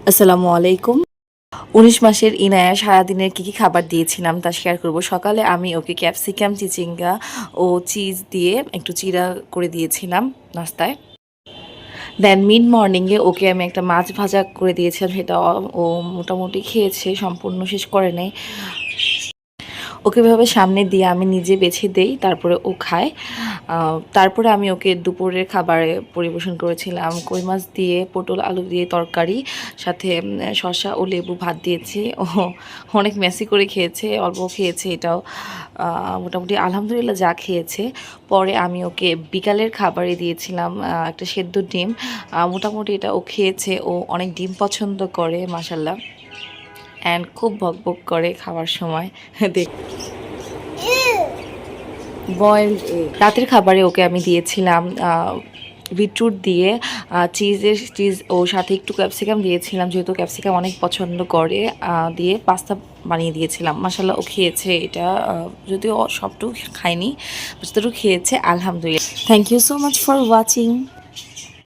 আসসালামু আলাইকুম। ১৯ মাসের ইনায়া সারাদিনের কী খাবার দিয়েছিলাম তা শেয়ার করব। সকালে আমি ওকে ক্যাপসিকাম, চিচিঙ্গা ও চিজ দিয়ে একটু চিড়া করে দিয়েছিলাম নাস্তায়। দেন মিড মর্নিংয়ে ওকে আমি একটা মাছ ভাজা করে দিয়েছিলাম, সেটা ও মোটামুটি খেয়েছে, সম্পূর্ণ শেষ করে নাই। ওকে এভাবে সামনে দিয়ে আমি নিজে বেছে দেই, তারপরে ও খায়। তারপরে আমি ওকে দুপুরের খাবারে পরিবেশন করেছিলাম কই মাছ দিয়ে পটল আলু দিয়ে তরকারি, সাথে শসা ও লেবু ভাত দিয়েছি। ও অনেক মেসি করে খেয়েছে, অল্প খেয়েছে এটাও। মোটামুটি আলহামদুলিল্লাহ যা খেয়েছে। পরে আমি ওকে বিকালের খাবারে দিয়েছিলাম একটা সেদ্ধ ডিম। মোটামুটি এটা ও খেয়েছে, ও অনেক ডিম পছন্দ করে মাশাল্লাহ। অ্যান্ড খুব বকবক করে খাওয়ার সময় দেখ। বয়েলড এগ রাতের খাবারে ওকে আমি দিয়েছিলাম বিটরুট দিয়ে চিজ ও সাথে একটু ক্যাপসিকাম দিয়েছিলাম, যেহেতু ক্যাপসিকাম অনেক পছন্দ করে। দিয়ে পাস্তা বানিয়ে দিয়েছিলাম, মাশাল্লাহ ও খেয়েছে এটা। যদিও সবটুকু খায়নি, যতটুকু খেয়েছে আলহামদুলিল্লাহ। Thank you so much for watching.